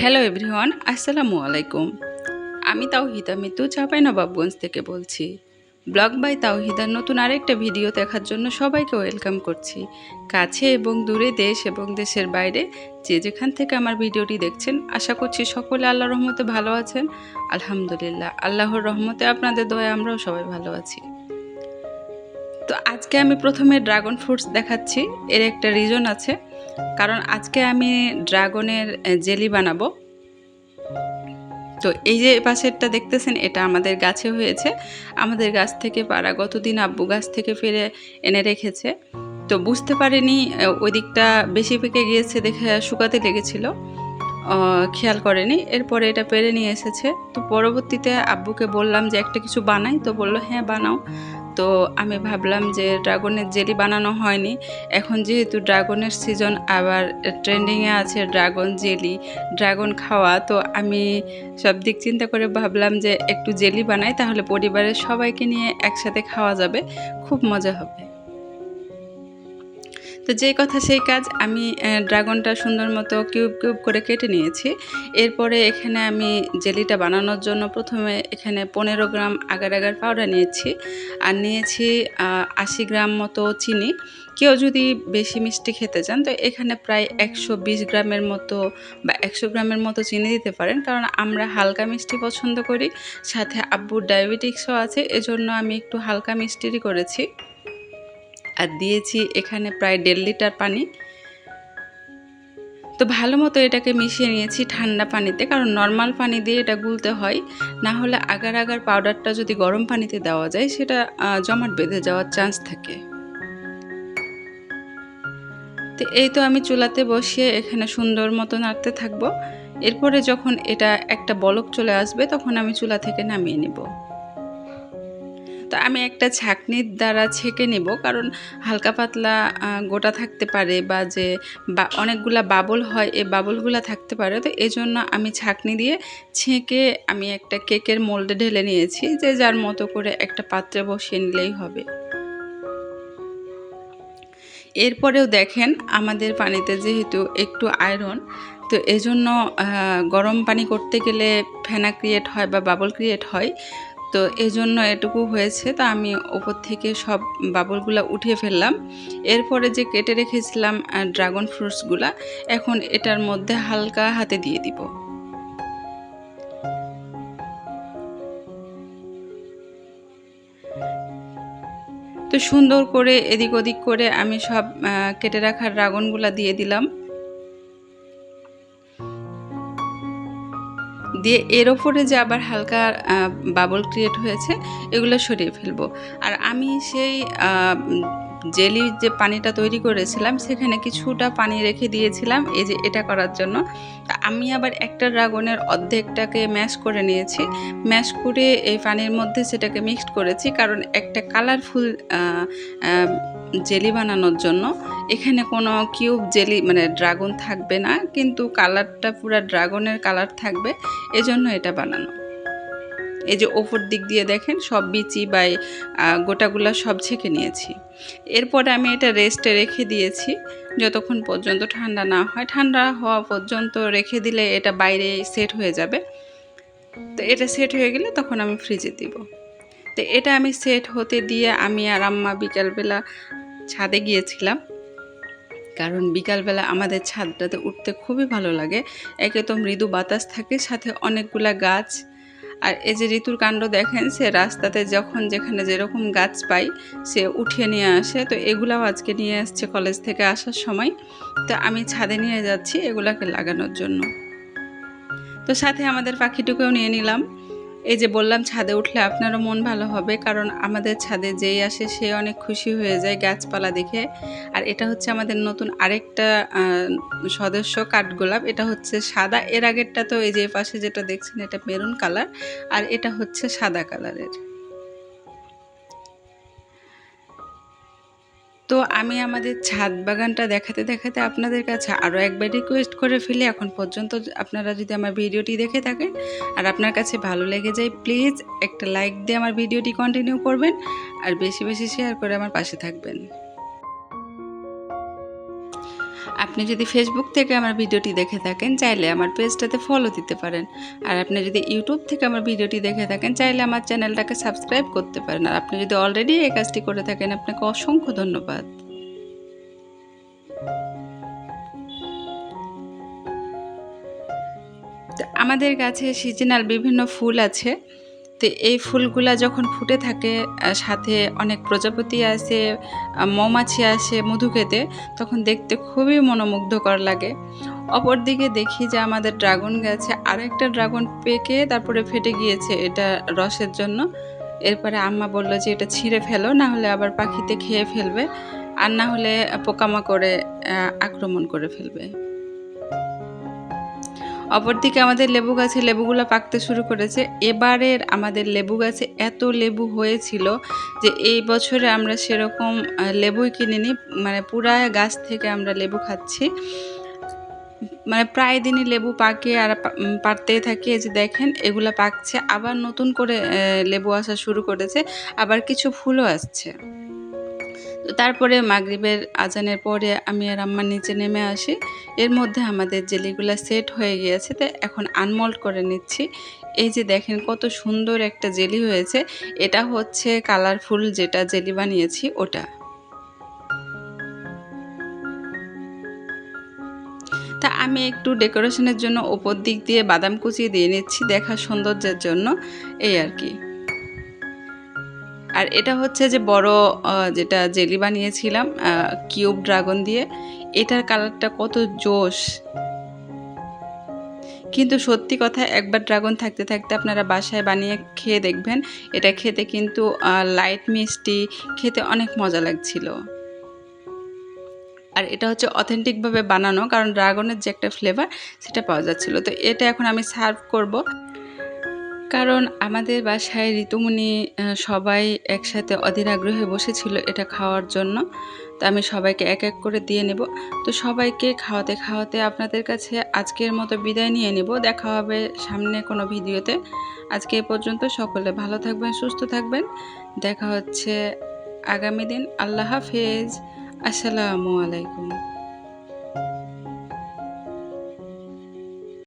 Hello everyone, আসসালামু আলাইকুম। আমি তাওহিদা মিতু চাঁপাইনবাবগঞ্জ থেকে বলছি। ব্লগ বাই তাওহিদার নতুন আরেকটা ভিডিও দেখার জন্য সবাইকে ওয়েলকাম করছি। কাছে এবং দূরে, দেশ এবং দেশের বাইরে যে যেখান থেকে আমার ভিডিওটি দেখছেন, আশা করছি সকলে আল্লাহর রহমতে ভালো আছেন। আলহামদুলিল্লাহ, আল্লাহর রহমতে আপনাদের দয়ায় আমরাও সবাই ভালো আছি। তো আজকে আমি প্রথমে ড্রাগন ফ্রুটস দেখাচ্ছি। এর একটা রিজন আছে, কারণ আজকে আমি ড্রাগনের জেলি বানাবো। তো এই যে পাশেরটা দেখতেছেন, এটা আমাদের গাছে হয়েছে। আমাদের গাছ থেকে পাড়া, গতদিন আব্বু গাছ থেকে ফিরে এনে রেখেছে। তো বুঝতে পারিনি, ওই দিকটা বেশি পেকে গিয়েছে দেখে শুকাতে লেগেছিল, খেয়াল করেনি। এরপরে এটা পেরে নিয়ে এসেছে। তো পরবর্তীতে আব্বুকে বললাম যে একটা কিছু বানাই, তো বললো হ্যাঁ বানাও। তো আমি ভাবলাম যে ড্রাগনের জেলি বানানো হয়নি, এখন যেহেতু ড্রাগনের সিজন, আবার ট্রেন্ডিংয়ে আছে ড্রাগন জেলি, ড্রাগন খাওয়া, তো আমি সব দিক চিন্তা করে ভাবলাম যে একটু জেলি বানাই, তাহলে পরিবারের সবাইকে নিয়ে একসাথে খাওয়া যাবে, খুব মজা হবে। তো যেই কথা সেই কাজ, আমি ড্রাগনটা সুন্দর মতো কিউব কিউব করে কেটে নিয়েছি। এরপরে এখানে আমি জেলিটা বানানোর জন্য প্রথমে এখানে 15 গ্রাম আগার আগার পাউডার নিয়েছি, আর নিয়েছি 80 গ্রাম মতো চিনি। কেউ যদি বেশি মিষ্টি খেতে চান তো এখানে প্রায় 120 গ্রামের মতো বা 100 গ্রামের মতো চিনি দিতে পারেন, কারণ আমরা হালকা মিষ্টি পছন্দ করি, সাথে আব্বুর ডায়াবেটিক্সও আছে, এজন্য আমি একটু হালকা মিষ্টিরই করেছি। আর দিয়েছি এখানে প্রায় 1.5 লিটার পানি। তো ভালো মতো এটাকে মিশিয়ে নিয়েছি ঠান্ডা পানিতে, কারণ নর্মাল পানি দিয়ে এটা গুলতে হয়, না হলে আগার আগার পাউডারটা যদি গরম পানিতে দেওয়া যায় সেটা জমাট বেঁধে যাওয়ার চান্স থাকে। তো এই তো আমি চুলাতে বসিয়ে এখানে সুন্দর মতো নাড়তে থাকবো। এরপরে যখন এটা একটা বলক চলে আসবে তখন আমি চুলা থেকে নামিয়ে নিব। তো আমি একটা ছাঁকনির দ্বারা ছেঁকে নিব, কারণ হালকা পাতলা গোটা থাকতে পারে, বা যে অনেকগুলা বাবল হয়, এই বাবলগুলা থাকতে পারে। তো এই জন্য আমি ছাঁকনি দিয়ে ছেঁকে আমি একটা কেকের মোল্ডে ঢেলে নিয়েছি, যে যার মতো করে একটা পাত্রে বসিয়ে নিলেই হবে। এরপরেও দেখেন, আমাদের পানিতে যেহেতু একটু আয়রন, তো এজন্য গরম পানি করতে গেলে ফেনা ক্রিয়েট হয় বা বাবল ক্রিয়েট হয়। তো এজন্য এটুকু হয়েছে। তো আমি ওপর থেকে সব বাবলগুলো উঠিয়ে ফেললাম। এরপরে যে কেটে রেখেছিলাম ড্রাগন ফ্রুটসগুলা, এখন এটার মধ্যে হালকা হাতে দিয়ে দিব। তো সুন্দর করে এদিক ওদিক করে আমি সব কেটে রাখা ড্রাগনগুলা দিয়ে দিলাম। দিয়ে এর ওপরে যে আবার হালকা বাবল ক্রিয়েট হয়েছে, এগুলো সরিয়ে ফেলবো। আর আমি সেই জেলি যে পানিটা তৈরি করেছিলাম, সেখানে কিছুটা পানি রেখে দিয়েছিলাম এই যে এটা করার জন্য। আমি আবার একটা ড্রাগনের অর্ধেকটাকে ম্যাশ করে নিয়েছি, ম্যাশ করে এই পানির মধ্যে সেটাকে মিক্সড করেছি, কারণ একটা কালারফুল জেলি বানানোর জন্য। এখানে কোনো কিউব জেলি মানে ড্রাগন থাকবে না, কিন্তু কালারটা পুরো ড্রাগনের কালার থাকবে, এজন্য এটা বানানো। এই যে ওপর দিক দিয়ে দেখেন সব বিচি বা গোটাগুলা সব ছেঁকে নিয়েছি। এরপরে আমি এটা রেস্টে রেখে দিয়েছি যতক্ষণ পর্যন্ত ঠান্ডা না হয়। ঠান্ডা হওয়া পর্যন্ত রেখে দিলে এটা বাইরে সেট হয়ে যাবে। তো এটা সেট হয়ে গেলে তখন আমি ফ্রিজে দিব। তো এটা আমি সেট হতে দিয়ে আমি আর আম্মা বিকালবেলা ছাদে গিয়েছিলাম, কারণ বিকালবেলা আমাদের ছাদটাতে উঠতে খুবই ভালো লাগে। একে তো মৃদু বাতাস থাকে, সাথে অনেকগুলা গাছ। আর এই যে ঋতুর কাণ্ড দেখেন, সে রাস্তাতে যখন যেখানে যেরকম গাছ পাই সে উঠিয়ে নিয়ে আসে। তো এগুলাও আজকে নিয়ে আসছে কলেজ থেকে আসার সময়। তো আমি ছাদে নিয়ে যাচ্ছি এগুলাকে লাগানোর জন্য। তো সাথে আমাদের পাখিটুকেও নিয়ে নিলাম। এই যে বললাম ছাদে উঠলে আপনারও মন ভালো হবে, কারণ আমাদের ছাদে যেই আসে সে অনেক খুশি হয়ে যায় গাছপালা দেখে। আর এটা হচ্ছে আমাদের নতুন আরেকটা সদস্য, কাঠগোলাপ। এটা হচ্ছে সাদা, এর আগেরটা তো এই যে পাশে যেটা দেখছেন এটা মেরুন কালার, আর এটা হচ্ছে সাদা কালারের। তো আমি আমাদের ছাদ বাগানটা দেখাতে দেখাতে আপনাদের কাছে আরও একবার রিকোয়েস্ট করে ফেলি। এখন পর্যন্ত আপনারা যদি আমার ভিডিওটি দেখে থাকেন আর আপনার কাছে ভালো লেগে যায়, প্লিজ একটা লাইক দিয়ে আমার ভিডিওটি কন্টিনিউ করবেন, আর বেশি বেশি শেয়ার করে আমার পাশে থাকবেন। আপনি যদি ফেসবুক থেকে আমার ভিডিওটি দেখে থাকেন চাইলে আমার পেজটাতে ফলো দিতে পারেন। আর আপনি যদি ইউটিউব থেকে আমার ভিডিওটি দেখে থাকেন চাইলে আমার চ্যানেলটাকে সাবস্ক্রাইব করতে পারেন। আর আপনি যদি অলরেডি এই কাজটি করে থাকেন আপনাকে অসংখ্য ধন্যবাদ। আমাদের গাছে সিজনাল বিভিন্ন ফুল আছে। তো এই ফুলগুলা যখন ফুটে থাকে সাথে অনেক প্রজাপতি আসে, মৌমাছি আসে মধু খেতে, তখন দেখতে খুবই মনোমুগ্ধকর লাগে। অপরদিকে দেখি যে আমাদের ড্রাগন গাছে আরেকটা ড্রাগন পেকে তারপরে ফেটে গিয়েছে এটা রসের জন্য। এরপরে আম্মা বলল যে এটা ছিঁড়ে ফেলো, না হলে আবার পাখিতে খেয়ে ফেলবে, আর না হলে পোকামাকড়ে আক্রমণ করে ফেলবে। অপরদিকে আমাদের লেবু গাছে লেবুগুলো পাকতে শুরু করেছে। এবারের আমাদের লেবু গাছে এত লেবু হয়েছিল যে এই বছরে আমরা সেরকম লেবুই কিনিনি, মানে পুরা গাছ থেকে আমরা লেবু খাচ্ছি। মানে প্রায় দিনই লেবু পাকে আর পাড়তেই থাকি। এই যে দেখেন এগুলা পাকছে, আবার নতুন করে লেবু আসা শুরু করেছে, আবার কিছু ফুলও আসছে। তো তারপরে মাগরিবের আজানের পরে আমি আর আম্মা নিচে নেমে আসি। এর মধ্যে আমাদের জেলিগুলা সেট হয়ে গিয়েছে, তো এখন আনমোল্ড করে নিচ্ছি। এই যে দেখেন কত সুন্দর একটা জেলি হয়েছে, এটা হচ্ছে কালারফুল যেটা জেলি বানিয়েছি ওটা। তা আমি একটু ডেকোরেশনের জন্য ওপর দিক দিয়ে বাদাম কুচি দিয়ে নিচ্ছি দেখার সৌন্দর্যের জন্য, এই আর কি। আর এটা হচ্ছে যে বড় যেটা জেলি বানিয়েছিলাম কিউব ড্রাগন দিয়ে, এটার কালারটা কত জোশ। কিন্তু সত্যি কথা, একবার ড্রাগন থাকতে থাকতে আপনারা বাসায় বানিয়ে খেয়ে দেখবেন, এটা খেতে কিন্তু লাইট মিষ্টি, খেতে অনেক মজা লাগছিল। আর এটা হচ্ছে অথেন্টিকভাবে বানানো, কারণ ড্রাগনের যে একটা ফ্লেভার সেটা পাওয়া যাচ্ছিলো। তো এটা এখন আমি সার্ভ করব, কারণ আমাদের বাসায় ঋতুমণি সবাই একসাথে অধীর আগ্রহে বসেছিল এটা খাওয়ার জন্য। তো আমি সবাইকে এক এক করে দিয়ে নেব। তো সবাইকে খাওয়াতে খাওয়াতে আপনাদের কাছে আজকের মতো বিদায় নিয়ে নেব। দেখা হবে সামনে কোনো ভিডিওতে। আজকে এ পর্যন্ত, সকলে ভালো থাকবেন, সুস্থ থাকবেন। দেখা হচ্ছে আগামী দিন। আল্লাহ হাফেজ। আসসালামু আলাইকুম।